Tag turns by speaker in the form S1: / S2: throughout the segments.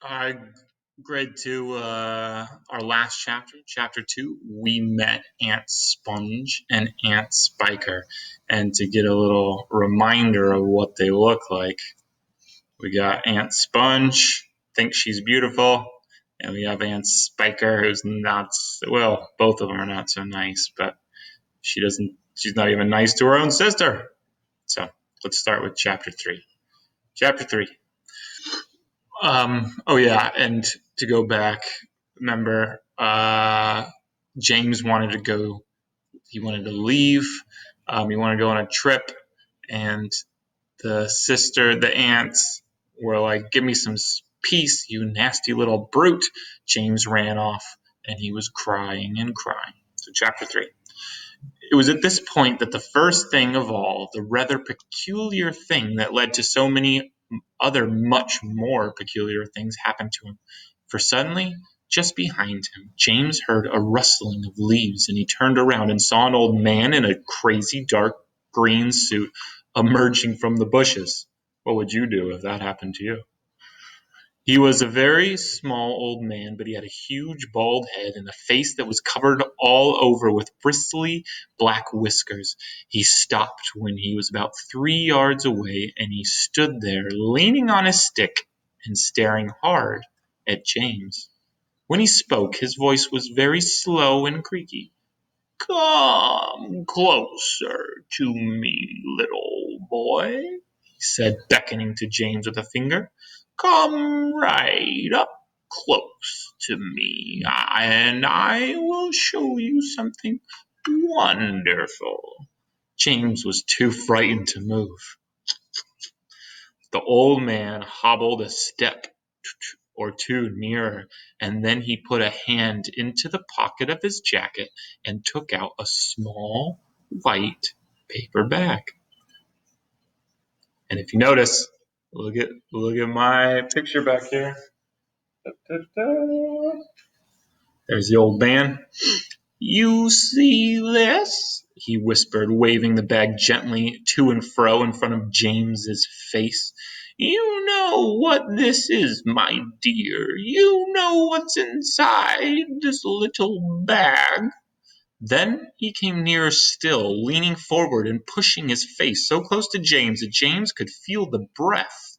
S1: Uh, Grade 2, our last chapter, chapter 2, we met Aunt Sponge and Aunt Spiker. And to get a little reminder of what they look like, we got Aunt Sponge, thinks she's beautiful, and we have Aunt Spiker, who's not, well, both of them are not so nice, but she's not even nice to her own sister. So let's start with chapter 3. Chapter 3. Oh yeah, and to go back, remember, James wanted to go. He wanted to leave. He wanted to go on a trip, and the aunts were like, "Give me some peace, you nasty little brute." James ran off, and he was crying and crying. So, chapter 3. It was at this point that the first thing of all, the rather peculiar thing that led to so many other much more peculiar things happened to him. For suddenly, just behind him, James heard a rustling of leaves, and he turned around and saw an old man in a crazy dark green suit emerging from the bushes. What would you do if that happened to you? He was a very small old man, but he had a huge bald head and a face that was covered all over with bristly black whiskers. He stopped when he was about 3 yards away, and he stood there, leaning on his stick and staring hard at James. When he spoke, his voice was very slow and creaky. "Come closer to me, little boy," he said, beckoning to James with a finger. "Come right up close to me, and I will show you something wonderful." James was too frightened to move. The old man hobbled a step or two nearer, and then he put a hand into the pocket of his jacket and took out a small white paper bag. And if you notice, look at my picture back here. There's the old man. "You see this?" he whispered, waving the bag gently to and fro in front of James's face. "You know what this is, my dear. You know what's inside this little bag." Then he came nearer still, leaning forward and pushing his face so close to James that James could feel the breath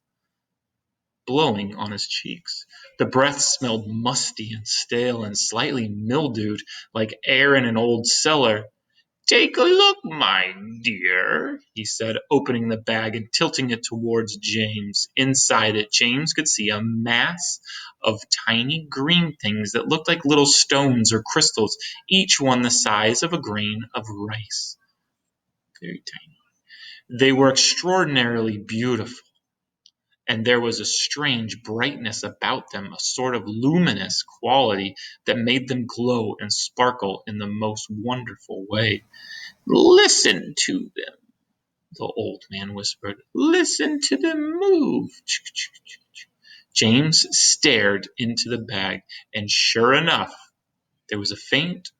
S1: blowing on his cheeks. The breath smelled musty and stale and slightly mildewed, like air in an old cellar. "Take a look, my dear," he said, opening the bag and tilting it towards James. Inside it, James could see a mass of tiny green things that looked like little stones or crystals, each one the size of a grain of rice. Very tiny. They were extraordinarily beautiful, and there was a strange brightness about them, a sort of luminous quality that made them glow and sparkle in the most wonderful way. "Listen to them," the old man whispered. "Listen to them move." James stared into the bag, and sure enough, there was a faint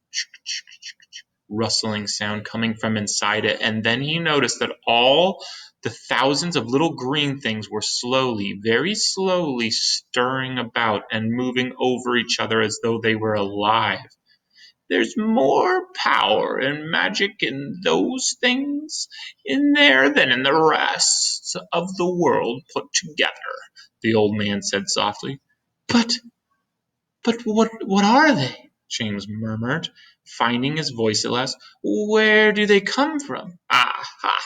S1: rustling sound coming from inside it, and then he noticed that all the thousands of little green things were slowly, very slowly stirring about and moving over each other as though they were alive. "There's more power and magic in those things in there than in the rest of the world put together," the old man said softly. But what are they?" James murmured, finding his voice at last. "Where do they come from?" "Aha!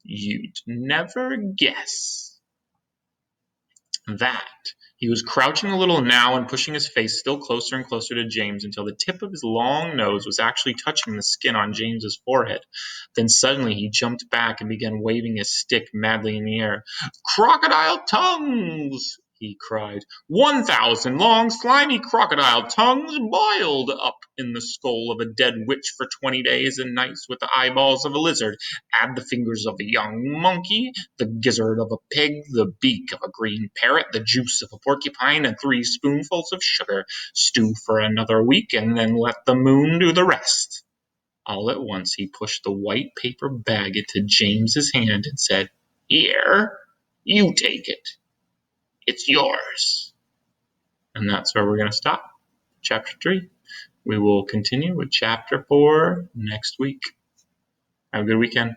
S1: You'd never guess that." He was crouching a little now and pushing his face still closer and closer to James until the tip of his long nose was actually touching the skin on James's forehead. Then suddenly he jumped back and began waving his stick madly in the air. "Crocodile tongues!" he cried. 1,000 long, slimy crocodile tongues boiled up in the skull of a dead witch for 20 days and nights with the eyeballs of a lizard. Add the fingers of a young monkey, the gizzard of a pig, the beak of a green parrot, the juice of a porcupine, and 3 spoonfuls of sugar. Stew for another week, and then let the moon do the rest. All at once he pushed the white paper bag into James's hand and said, "Here, you take it. It's yours." And that's where we're going to stop. Chapter 3. We will continue with Chapter 4 next week. Have a good weekend.